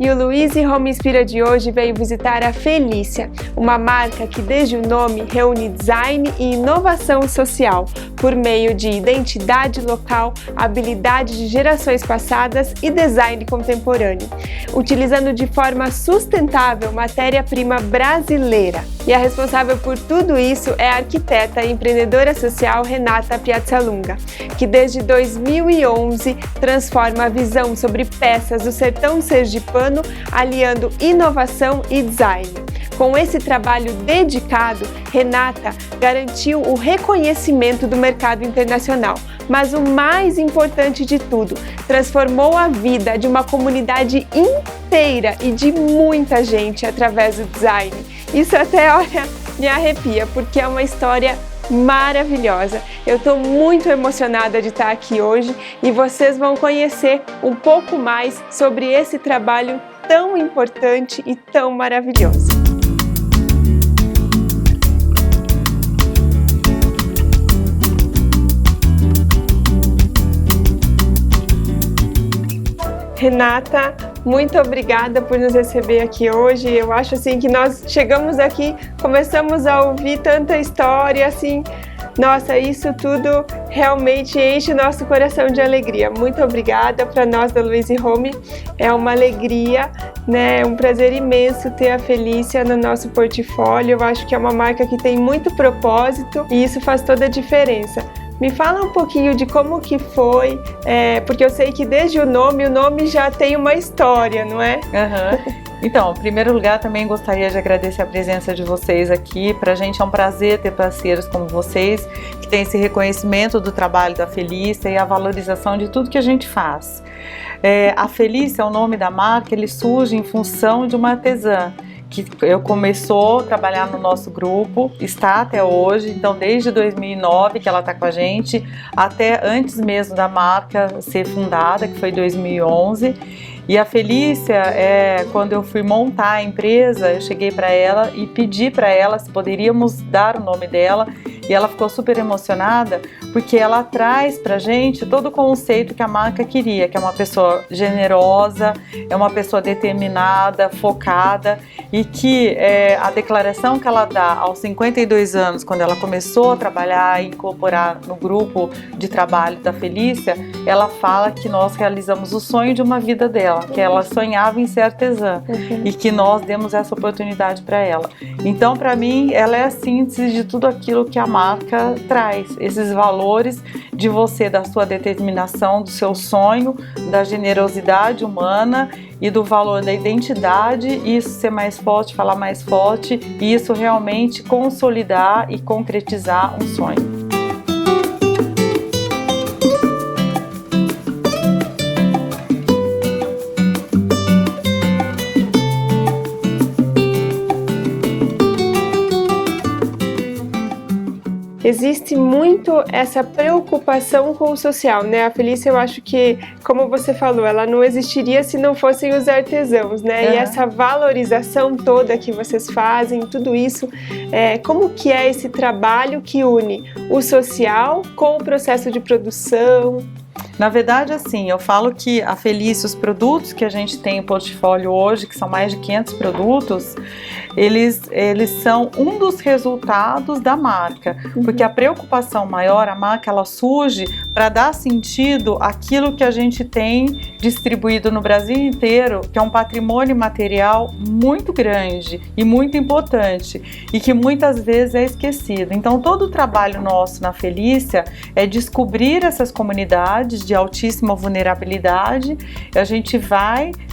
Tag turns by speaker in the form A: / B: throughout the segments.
A: E o Luiz Home Inspira de hoje veio visitar a Felícia, uma marca que desde o nome reúne design e inovação social, por meio de identidade local, habilidade de gerações passadas e design contemporâneo, utilizando de forma sustentável matéria-prima brasileira. E a responsável por tudo isso é a arquiteta e empreendedora social Renata Piazzalunga, que desde 2011 transforma a visão sobre peças do sertão sergipano, aliando inovação e design. Com esse trabalho dedicado, Renata garantiu o reconhecimento do mercado internacional, mas o mais importante de tudo, transformou a vida de uma comunidade inteira e de muita gente através do design. Isso até, olha, me arrepia, porque é uma história maravilhosa. Eu estou muito emocionada de estar aqui hoje e vocês vão conhecer um pouco mais sobre esse trabalho tão importante e tão maravilhoso. Renata, muito obrigada por nos receber aqui hoje. Eu acho assim que nós chegamos aqui, começamos a ouvir tanta história, assim, nossa, isso tudo realmente enche nosso coração de alegria. Muito obrigada. Para nós da Luiz Home é uma alegria, né? É um prazer imenso ter a Felícia no nosso portfólio. Eu acho que é uma marca que tem muito propósito e isso faz toda a diferença. Me fala um pouquinho de como que foi, porque eu sei que desde o nome já tem uma história, não é?
B: Então, em primeiro lugar, também gostaria de agradecer a presença de vocês aqui. Para a gente é um prazer ter parceiros como vocês, que têm esse reconhecimento do trabalho da Felícia e a valorização de tudo que a gente faz. A Felícia, o nome da marca, ele surge em função de uma artesã, que começou a trabalhar no nosso grupo, está até hoje, então desde 2009 que ela está com a gente, até antes mesmo da marca ser fundada, que foi 2011. E a Felícia, quando eu fui montar a empresa, eu cheguei para ela e pedi para ela se poderíamos dar o nome dela, e ela ficou super emocionada, porque ela traz pra gente todo o conceito que a marca queria, que é uma pessoa generosa, é uma pessoa determinada, focada, e que a declaração que ela dá aos 52 anos, quando ela começou a trabalhar e incorporar no grupo de trabalho da Felícia, ela fala que nós realizamos o sonho de uma vida dela, que ela sonhava em ser artesã, e que nós demos essa oportunidade para ela. Então, para mim, ela é a síntese de tudo aquilo que a marca traz, esses valores de você, da sua determinação, do seu sonho, da generosidade humana e do valor da identidade, isso ser mais forte, falar mais forte, e isso realmente consolidar e concretizar um sonho.
A: Existe muito essa preocupação com o social, né? A Felícia, eu acho que, como você falou, ela não existiria se não fossem os artesãos, né? E essa valorização toda que vocês fazem, tudo isso, como que é esse trabalho que une o social com o processo de produção?
B: Na verdade, assim, eu falo que a Felícia, os produtos que a gente tem em portfólio hoje, que são mais de 500 produtos, eles são um dos resultados da marca, porque a preocupação maior, a marca, ela surge para dar sentido àquilo que a gente tem distribuído no Brasil inteiro, que é um patrimônio material muito grande e muito importante, e que muitas vezes é esquecido. Então, todo o trabalho nosso na Felícia é descobrir essas comunidades de altíssima vulnerabilidade. A gente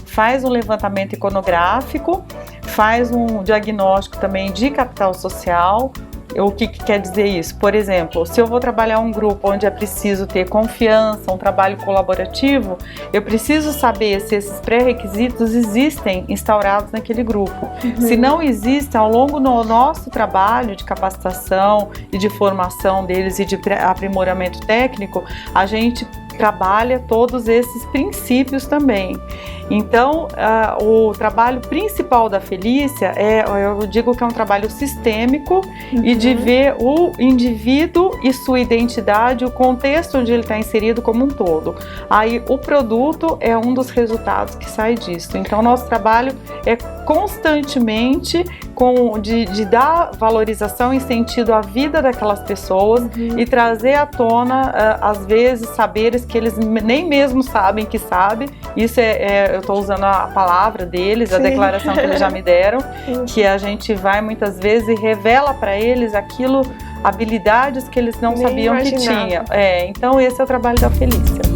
B: faz um levantamento iconográfico, faz um diagnóstico também de capital social. O que quer dizer isso? Por exemplo, se eu vou trabalhar um grupo onde é preciso ter confiança, um trabalho colaborativo, eu preciso saber se esses pré-requisitos existem instaurados naquele grupo. Se não existem, ao longo do nosso trabalho de capacitação e de formação deles e de aprimoramento técnico, a gente trabalha todos esses princípios também. Então, o trabalho principal da Felícia eu digo que é um trabalho sistêmico e de ver o indivíduo e sua identidade, o contexto onde ele está inserido como um todo. Aí o produto é um dos resultados que sai disso. Então, nosso trabalho é constantemente de dar valorização e sentido à vida daquelas pessoas e trazer à tona, às vezes, saberes que eles nem mesmo sabem que sabem. Isso eu estou usando a palavra deles, a declaração que eles já me deram, que a gente vai muitas vezes e revela para eles aquilo, habilidades que eles não sabiam que tinha. Então esse é o trabalho da Felícia.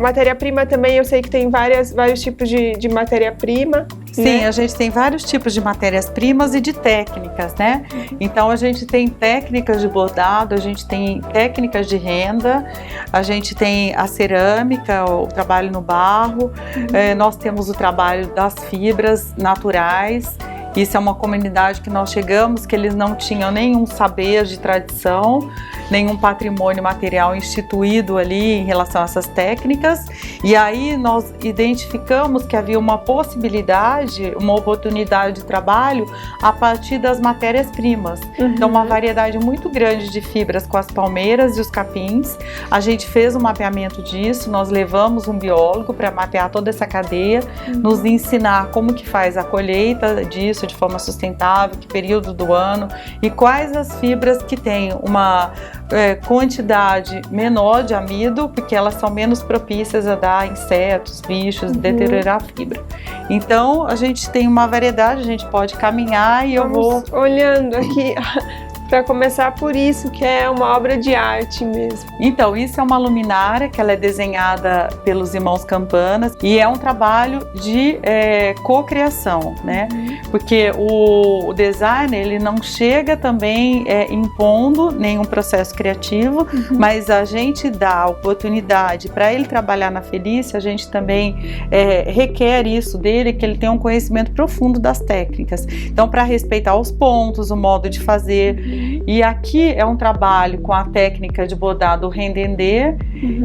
A: Matéria-prima também, eu sei que tem vários tipos de matéria-prima.
B: Sim, a gente tem vários tipos de matérias-primas e de técnicas, né? Então a gente tem técnicas de bordado, a gente tem técnicas de renda, a gente tem a cerâmica, o trabalho no barro, nós temos o trabalho das fibras naturais. Isso é uma comunidade que nós chegamos, que eles não tinham nenhum saber de tradição, nenhum patrimônio material instituído ali em relação a essas técnicas. E aí nós identificamos que havia uma possibilidade, uma oportunidade de trabalho a partir das matérias-primas. Então, uma variedade muito grande de fibras com as palmeiras e os capins. A gente fez um mapeamento disso, nós levamos um biólogo para mapear toda essa cadeia, nos ensinar como que faz a colheita disso de forma sustentável, que período do ano e quais as fibras que têm uma quantidade menor de amido, porque elas são menos propícias a dar insetos, bichos, deteriorar a fibra. Então a gente tem uma variedade, a gente pode caminhar e eu vou
A: olhando aqui. Para começar por isso, que é uma obra de arte mesmo.
B: Então, isso é uma luminária que ela é desenhada pelos irmãos Campanas e é um trabalho de cocriação, né? Porque o design, ele não chega também impondo nenhum processo criativo, mas a gente dá a oportunidade para ele trabalhar na Felícia, a gente também requer isso dele, que ele tenha um conhecimento profundo das técnicas. Então, para respeitar os pontos, o modo de fazer. E aqui é um trabalho com a técnica de bordado rendendê,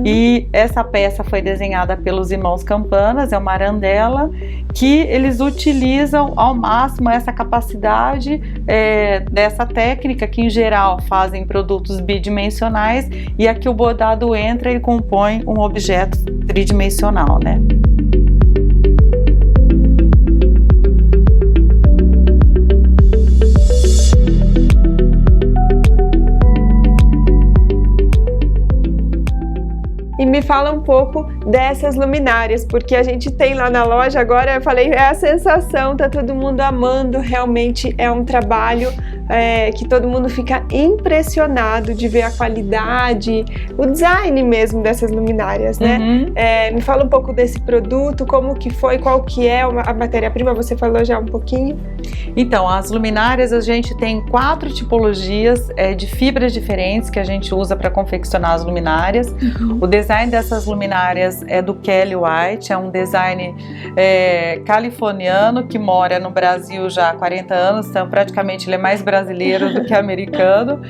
B: e essa peça foi desenhada pelos irmãos Campanas, é uma arandela, que eles utilizam ao máximo essa capacidade dessa técnica, que em geral fazem produtos bidimensionais, e aqui o bordado entra e compõe um objeto tridimensional, né?
A: E me fala um pouco dessas luminárias, porque a gente tem lá na loja, agora eu falei, é a sensação, tá todo mundo amando, realmente é um trabalho que todo mundo fica impressionado de ver a qualidade, o design mesmo dessas luminárias, né? Me fala um pouco desse produto, como que foi, qual que é a matéria-prima, você falou já um pouquinho.
B: Então, as luminárias, a gente tem 4 tipologias de fibras diferentes que a gente usa para confeccionar as luminárias. O design dessas luminárias é do Kelly White, é um design californiano que mora no Brasil já há 40 anos, então praticamente ele é mais brasileiro do que americano.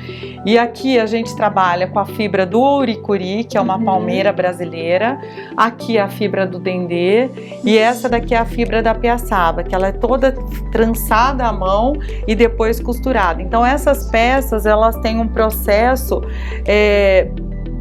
B: E aqui a gente trabalha com a fibra do ouricuri, que é uma palmeira brasileira, aqui a fibra do dendê, e essa daqui é a fibra da piaçaba, que ela é toda trançada à mão e depois costurada. Então essas peças, elas têm um processo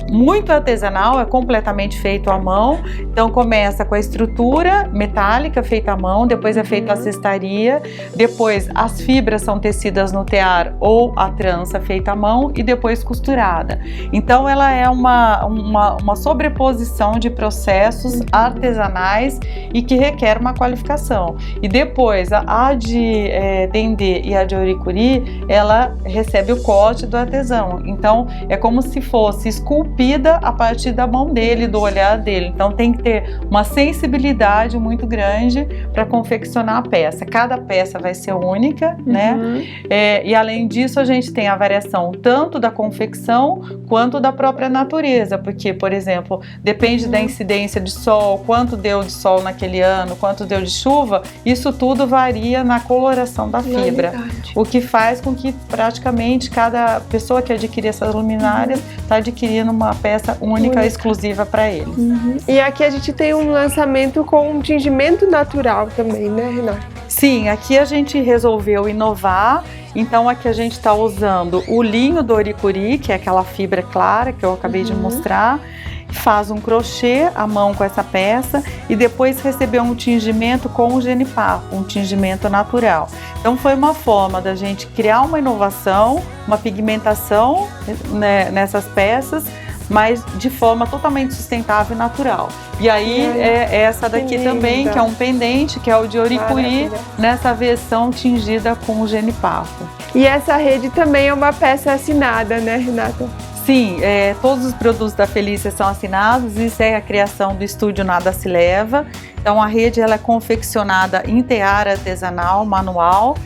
B: muito artesanal, é completamente feito à mão. Então começa com a estrutura metálica feita à mão, depois é feita a cestaria, depois as fibras são tecidas no tear ou a trança feita à mão e depois costurada. Então ela é uma sobreposição de processos artesanais e que requer uma qualificação. E depois a de dendê e a de ouricuri, ela recebe o corte do artesão. Então é como se fosse esculpido esculpida a partir da mão dele, do olhar dele. Então tem que ter uma sensibilidade muito grande para confeccionar a peça. Cada peça vai ser única, né? E além disso a gente tem a variação tanto da confecção quanto da própria natureza, porque, por exemplo, depende da incidência de sol, quanto deu de sol naquele ano, quanto deu de chuva, isso tudo varia na coloração da fibra, o que faz com que praticamente cada pessoa que adquirir essas luminárias está adquirindo uma peça única. Exclusiva para ele.
A: E aqui a gente tem um lançamento com um tingimento natural também, né, Renata?
B: Sim, aqui a gente resolveu inovar. Então aqui a gente está usando o linho do oricuri, que é aquela fibra clara que eu acabei de mostrar. Faz um crochê à mão com essa peça e depois recebeu um tingimento com o genipapo, um tingimento natural. Então foi uma forma da gente criar uma inovação, uma pigmentação, né, nessas peças, mas de forma totalmente sustentável e natural. E aí é essa daqui também, que é um pendente, que é o de oricuri, nessa versão tingida com o genipapo.
A: E essa rede também é uma peça assinada, né, Renata?
B: Sim, todos os produtos da Felícia são assinados. Isso é a criação do estúdio Nada Se Leva. Então a rede ela é confeccionada em tear artesanal, manual,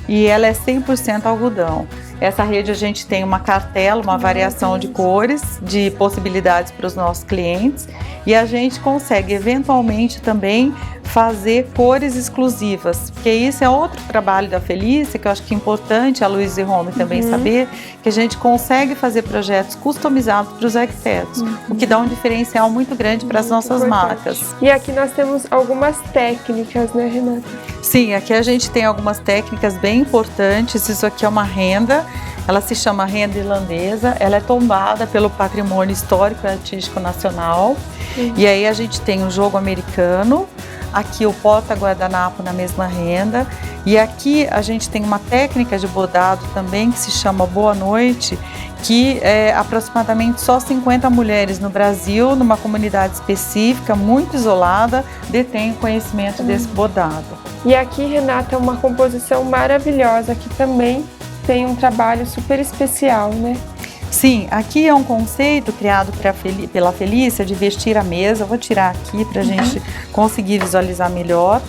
B: e ela é 100% algodão. Essa rede a gente tem uma cartela, uma variação de cores, de possibilidades para os nossos clientes, e a gente consegue eventualmente também fazer cores exclusivas, porque isso é outro trabalho da Felícia, que eu acho que é importante a Louise Home também saber, que a gente consegue fazer projetos customizados para os arquitetos, o que dá um diferencial muito grande para as nossas marcas.
A: E aqui nós temos algumas técnicas, né, Renata?
B: Sim, aqui a gente tem algumas técnicas bem importantes. Isso aqui é uma renda, ela se chama renda irlandesa, ela é tombada pelo Patrimônio Histórico e Artístico Nacional. E aí a gente tem o jogo americano, aqui o porta-guardanapo na mesma renda, e aqui a gente tem uma técnica de bordado também que se chama Boa Noite, que aproximadamente só 50 mulheres no Brasil, numa comunidade específica, muito isolada, detêm o conhecimento desse bordado.
A: E aqui, Renata, uma composição maravilhosa, que também tem um trabalho super especial, né?
B: Sim, aqui é um conceito criado pela Felícia de vestir a mesa. Eu vou tirar aqui para a gente conseguir visualizar melhor.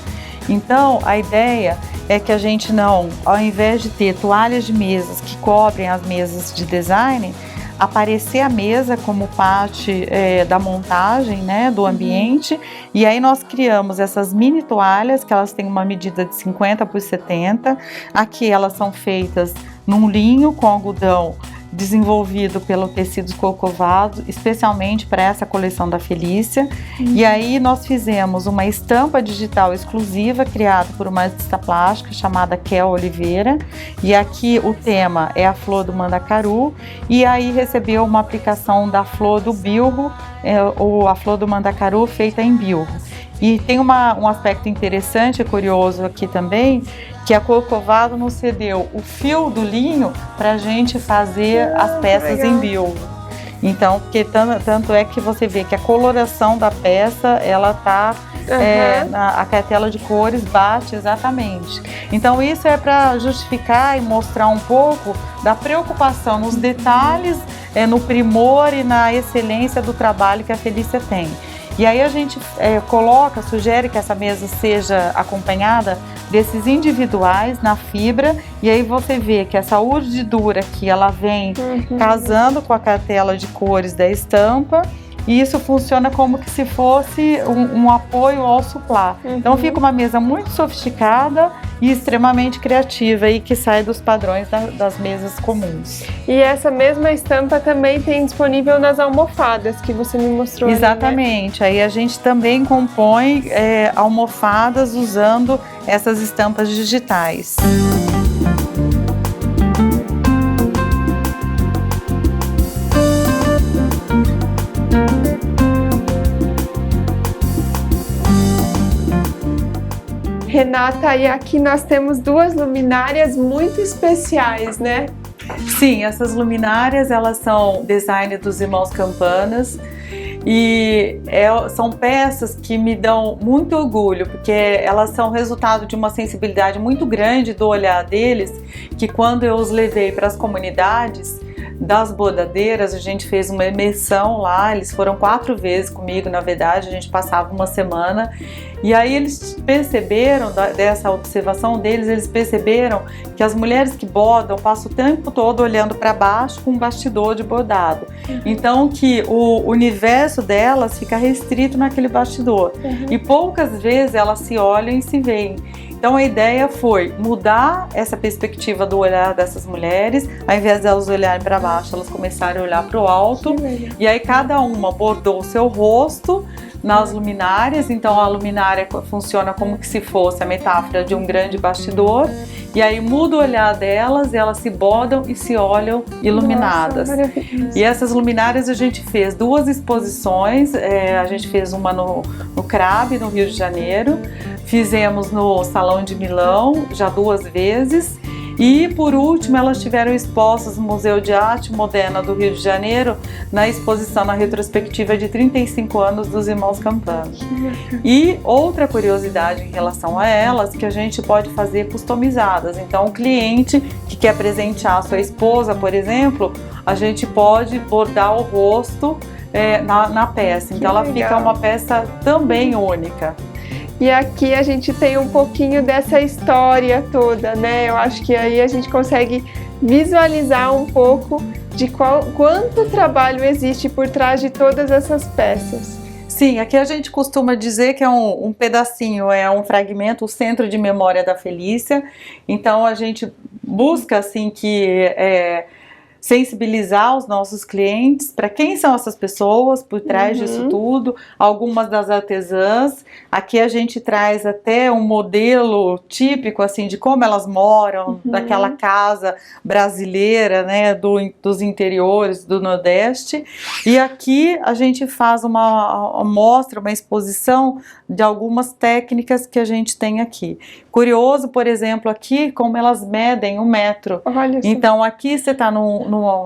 B: Então, a ideia é que a gente não, ao invés de ter toalhas de mesas que cobrem as mesas de design, aparecer a mesa como parte da montagem, né, do ambiente. E aí nós criamos essas mini toalhas, que elas têm uma medida de 50 por 70. Aqui elas são feitas num linho com algodão desenvolvido pelo Tecidos Corcovado, especialmente para essa coleção da Felícia. E aí nós fizemos uma estampa digital exclusiva criada por uma artista plástica chamada Kel Oliveira, e aqui o tema é a flor do mandacaru, e aí recebeu uma aplicação da flor do bilro, ou a flor do mandacaru feita em bilro. E tem um aspecto interessante e curioso aqui também, que a Corcovado nos cedeu o fio do linho para a gente fazer as peças em bilro. Então, porque tanto é que você vê que a coloração da peça, ela tá, a cartela de cores bate exatamente. Então isso é para justificar e mostrar um pouco da preocupação nos detalhes, no primor e na excelência do trabalho que a Felícia tem. E aí a gente sugere que essa mesa seja acompanhada desses individuais na fibra, e aí você vê que essa urdidura aqui, ela vem casando com a cartela de cores da estampa, e isso funciona como que se fosse um apoio ao suplá. Então fica uma mesa muito sofisticada e extremamente criativa, e que sai dos padrões das mesas comuns.
A: E essa mesma estampa também tem disponível nas almofadas que você me mostrou.
B: Exatamente,
A: ali, né?
B: Aí a gente também compõe almofadas usando essas estampas digitais.
A: Renata, e aqui nós temos duas luminárias muito especiais, né?
B: Sim, essas luminárias, elas são design dos irmãos Campanas, e são peças que me dão muito orgulho, porque elas são resultado de uma sensibilidade muito grande do olhar deles, que quando eu os levei para as comunidades, das bordadeiras, a gente fez uma imersão lá, eles foram 4 vezes comigo, na verdade, a gente passava uma semana, e aí eles perceberam, dessa observação deles, eles perceberam que as mulheres que bordam passam o tempo todo olhando para baixo com um bastidor de bordado. Então que o universo delas fica restrito naquele bastidor. E poucas vezes elas se olham e se veem. Então a ideia foi mudar essa perspectiva do olhar dessas mulheres, ao invés de elas olharem para baixo, elas começaram a olhar para o alto, e aí cada uma bordou o seu rosto nas luminárias. Então a luminária funciona como que se fosse a metáfora de um grande bastidor, e aí muda o olhar delas e elas se bordam e se olham iluminadas.
A: Nossa,
B: e essas luminárias a gente fez 2 exposições, a gente fez uma no CRAB, no Rio de Janeiro, fizemos no Salão de Milão já 2 vezes, e por último elas tiveram expostas no Museu de Arte Moderna do Rio de Janeiro, na exposição, na retrospectiva de 35 anos dos Irmãos Campana. E outra curiosidade em relação a elas, que a gente pode fazer customizadas. Então o cliente que quer presentear a sua esposa, por exemplo, a gente pode bordar o rosto na peça, então ela fica uma peça também única.
A: E aqui a gente tem um pouquinho dessa história toda, né? Eu acho que aí a gente consegue visualizar um pouco de quanto trabalho existe por trás de todas essas peças.
B: Sim, aqui a gente costuma dizer que é um pedacinho, é um fragmento, o centro de memória da Felícia. Então a gente busca assim que sensibilizar os nossos clientes para quem são essas pessoas por trás disso tudo, algumas das artesãs. Aqui a gente traz até um modelo típico assim de como elas moram, daquela casa brasileira, né, dos interiores do Nordeste. E aqui a gente faz uma mostra, uma exposição de algumas técnicas que a gente tem aqui. Curioso, por exemplo, aqui como elas medem 1 metro.
A: Olha só.
B: Então aqui você está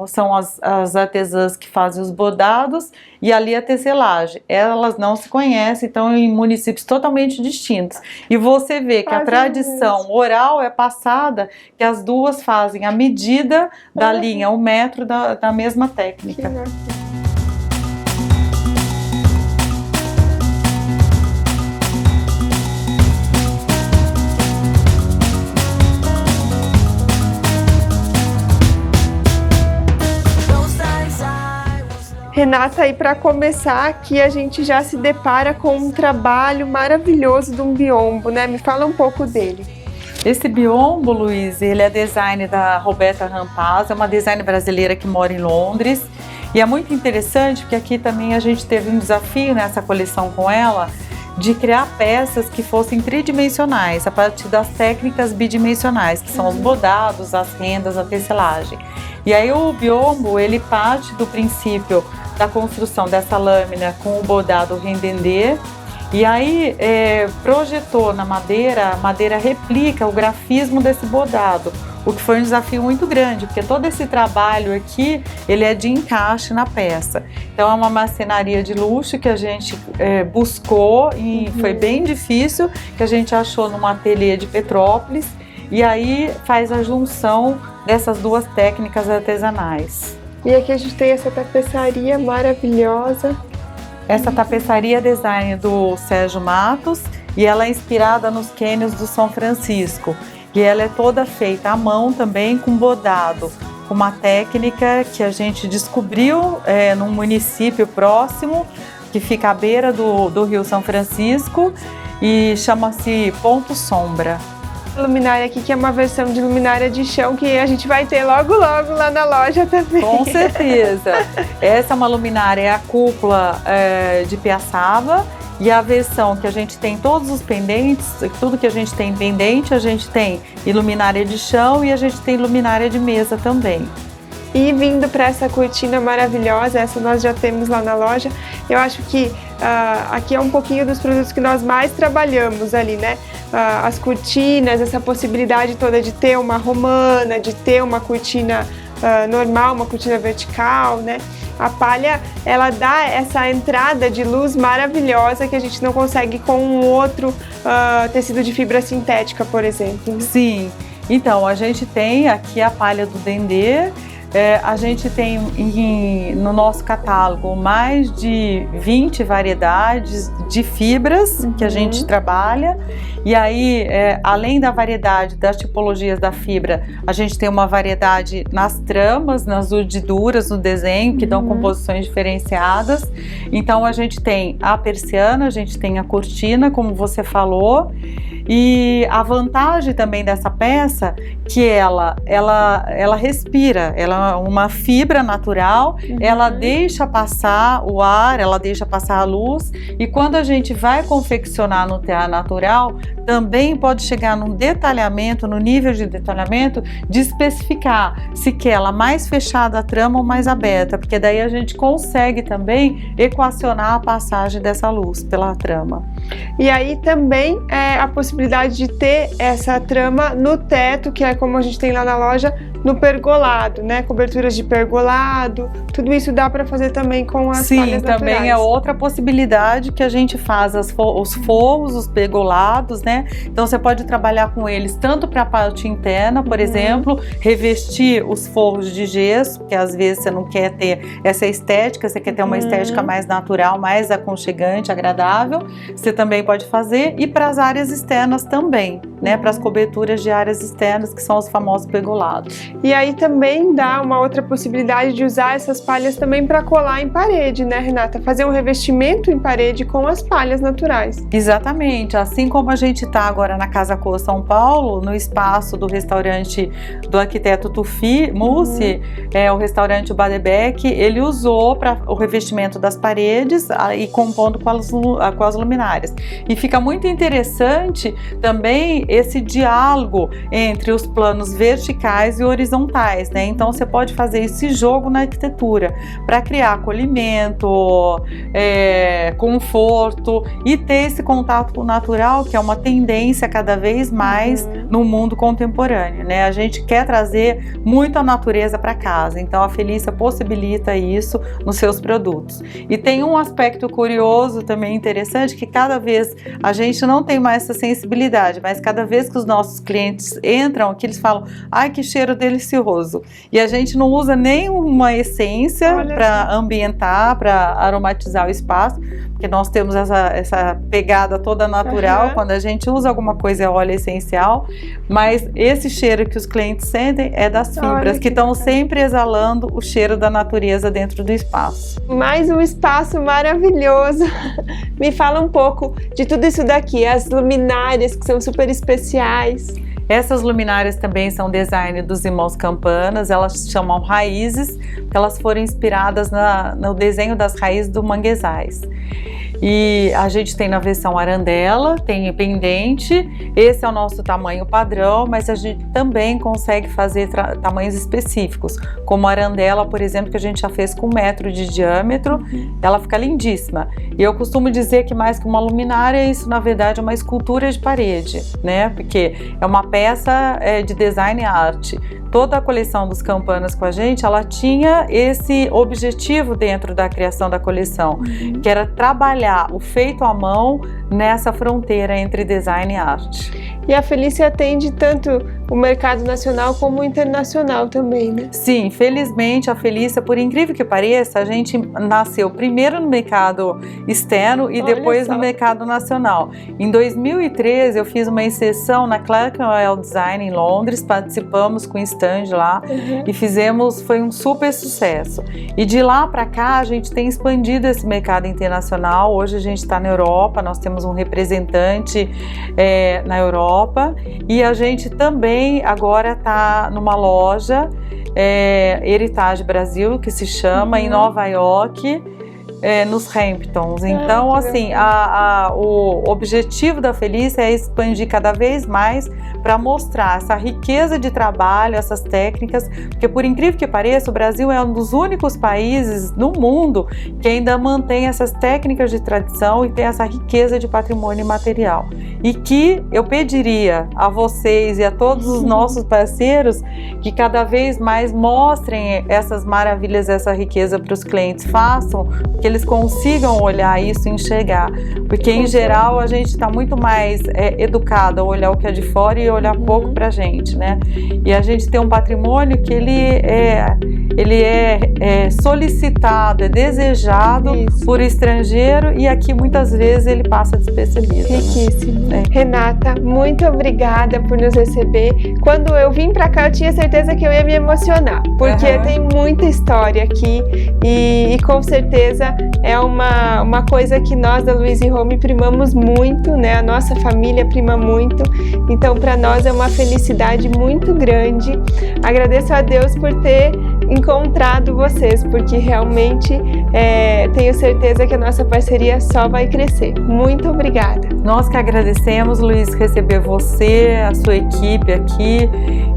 B: são as artesãs que fazem os bordados, e ali a tecelagem. Elas não se conhecem, estão em municípios totalmente distintos. E você vê que a tradição oral é passada, que as duas fazem a medida da linha, 1 metro da mesma técnica.
A: Renata, e para começar aqui a gente já se depara com um trabalho maravilhoso de um biombo, né? Me fala um pouco dele.
B: Esse biombo, Luiz, ele é design da Roberta Rampaz, é uma designer brasileira que mora em Londres. E é muito interessante porque aqui também a gente teve um desafio nessa coleção com ela, de criar peças que fossem tridimensionais, a partir das técnicas bidimensionais, que são os bordados, as rendas, a tecelagem. E aí o biombo, ele parte do princípio da construção dessa lâmina com o bordado rendendê, e aí projetou na madeira, a madeira replica o grafismo desse bordado, o que foi um desafio muito grande, porque todo esse trabalho aqui, ele é de encaixe na peça. Então é uma marcenaria de luxo que a gente buscou, e foi bem difícil, que a gente achou num ateliê de Petrópolis, e aí faz a junção dessas 2 técnicas artesanais.
A: E aqui a gente tem essa tapeçaria maravilhosa.
B: Essa tapeçaria é design do Sérgio Matos, e ela é inspirada nos cânions do São Francisco. E ela é toda feita à mão também, com bordado, com uma técnica que a gente descobriu num município próximo, que fica à beira do Rio São Francisco, e chama-se Ponto Sombra.
A: Luminária aqui, que é uma versão de luminária de chão que a gente vai ter logo lá na loja também.
B: Com certeza. Essa é uma luminária, é a cúpula de piaçava, e a versão que a gente tem todos os pendentes, tudo que a gente tem pendente, a gente tem luminária de chão e a gente tem luminária de mesa também.
A: E vindo para essa cortina maravilhosa, essa nós já temos lá na loja, eu acho que aqui é um pouquinho dos produtos que nós mais trabalhamos ali, né? As cortinas, essa possibilidade toda de ter uma romana, de ter uma cortina normal, uma cortina vertical, né? A palha, ela dá essa entrada de luz maravilhosa que a gente não consegue com um outro tecido de fibra sintética, por exemplo.
B: Sim, então a gente tem aqui a palha do dendê, A gente tem no nosso catálogo mais de 20 variedades de fibras que a gente trabalha, e aí além da variedade das tipologias da fibra, a gente tem uma variedade nas tramas, nas urdiduras, no desenho, que dão composições diferenciadas. Então a gente tem a persiana, a gente tem a cortina, como você falou, e a vantagem também dessa peça que ela respira, ela é uma fibra natural, ela deixa passar o ar, ela deixa passar a luz, e quando a gente vai confeccionar no tear natural, também pode chegar num detalhamento, no nível de detalhamento, de especificar se quer ela mais fechada a trama ou mais aberta, porque daí a gente consegue também equacionar a passagem dessa luz pela trama.
A: E aí também a possibilidade de ter essa trama no teto, que é como a gente tem lá na loja, no pergolado, né? Coberturas de pergolado, tudo isso dá para fazer também com as palhas naturais. Sim,
B: também é outra possibilidade que a gente faz os forros, os pergolados, né? Então você pode trabalhar com eles tanto para a parte interna, por exemplo, revestir os forros de gesso, porque às vezes você não quer ter essa estética, você quer ter uma estética mais natural, mais aconchegante, agradável, você também pode fazer, e para as áreas externas também, né? Para as coberturas de áreas externas, que são os famosos pergolados.
A: E aí também dá uma outra possibilidade de usar essas palhas também para colar em parede, né, Renata? Fazer um revestimento em parede com as palhas naturais.
B: Exatamente, assim como a gente está agora na Casa Cor São Paulo, no espaço do restaurante do arquiteto Tufi Mussi, o restaurante Badebeck, ele usou para o revestimento das paredes e compondo com as luminárias. E fica muito interessante também esse diálogo entre os planos verticais e horizontais, né? Então você pode fazer esse jogo na arquitetura para criar acolhimento, conforto e ter esse contato com o natural, que é uma tendência cada vez mais no mundo contemporâneo, né? A gente quer trazer muito a natureza para casa, então a Felícia possibilita isso nos seus produtos. E tem um aspecto curioso também interessante, que cada vez a gente não tem mais essa sensibilidade, mas cada vez que os nossos clientes entram aqui, eles falam: ai, que cheiro delicioso, e a gente não usa nenhuma essência para ambientar, para aromatizar o espaço, porque nós temos essa pegada toda natural. Quando a gente usa alguma coisa é óleo essencial, mas esse cheiro que os clientes sentem é das fibras, que estão sempre exalando o cheiro da natureza dentro do espaço.
A: Mais um espaço maravilhoso. Me fala um pouco de tudo isso daqui, as luminárias que são super especiais.
B: Essas luminárias também são design dos irmãos Campanas, elas se chamam raízes, porque elas foram inspiradas no desenho das raízes do manguezais. E a gente tem na versão arandela, tem pendente, esse é o nosso tamanho padrão, mas a gente também consegue fazer tamanhos específicos, como a arandela, por exemplo, que a gente já fez com 1 metro de diâmetro, ela fica lindíssima. E eu costumo dizer que mais que uma luminária, isso na verdade é uma escultura de parede, né? Porque é uma peça de design e arte. Toda a coleção dos Campanas com a gente, ela tinha esse objetivo dentro da criação da coleção, que era trabalhar o feito à mão nessa fronteira entre design e arte.
A: E a Felícia atende tanto o mercado nacional como o internacional também, né?
B: Sim, felizmente a Felícia, por incrível que pareça, a gente nasceu primeiro no mercado externo e depois no mercado nacional. Em 2013 eu fiz uma inserção na Clark Oil Design em Londres, participamos com stand lá e foi um super sucesso. E de lá para cá a gente tem expandido esse mercado internacional. Hoje a gente está na Europa, nós temos um representante na Europa, e a gente também agora está numa loja Heritage Brasil, que se chama, em Nova York, nos Hamptons. Então, assim, o objetivo da Felícia é expandir cada vez mais para mostrar essa riqueza de trabalho, essas técnicas, porque por incrível que pareça, o Brasil é um dos únicos países no mundo que ainda mantém essas técnicas de tradição e tem essa riqueza de patrimônio imaterial. E que eu pediria a vocês e a todos os nossos parceiros que cada vez mais mostrem essas maravilhas, essa riqueza para os clientes, façam, porque eles consigam olhar isso e enxergar, porque em geral a gente está muito mais educado a olhar o que é de fora e olhar pouco para a gente, né? E a gente tem um patrimônio que ele é solicitado, é desejado por estrangeiro, e aqui muitas vezes ele passa despercebido.
A: Riquíssimo. Renata, muito obrigada por nos receber. Quando eu vim para cá, eu tinha certeza que eu ia me emocionar, porque tem muita história aqui e com certeza é uma coisa que nós da Luiz Home primamos muito, né? A nossa família prima muito, então para nós é uma felicidade muito grande. Agradeço a Deus por ter encontrado vocês, porque realmente tenho certeza que a nossa parceria só vai crescer. Muito obrigada.
B: Nós que agradecemos, Luiz, receber você, a sua equipe aqui,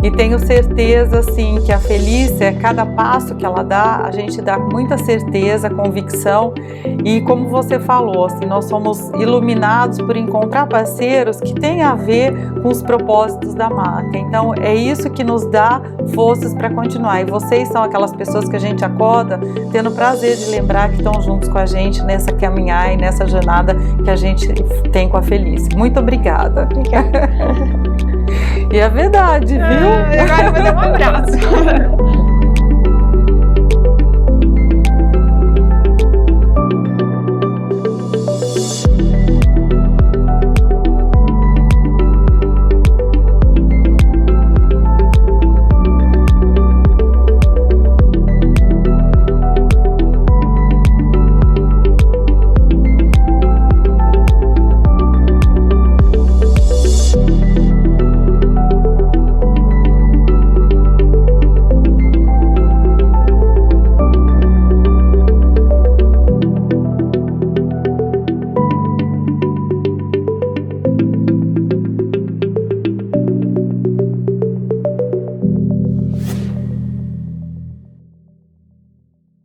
B: e tenho certeza, assim, que a Felícia, cada passo que ela dá, a gente dá com muita certeza, convicção, e como você falou, assim, nós somos iluminados por encontrar parceiros que têm a ver com os propósitos da marca. Então, é isso que nos dá forças para continuar, e vocês são aquelas pessoas que a gente acorda tendo o prazer de lembrar que estão juntos com a gente nessa caminhar e nessa jornada que a gente tem com a Felícia. Muito obrigada.
A: Obrigada.
B: E é verdade, viu?
A: Agora eu vou dar um abraço.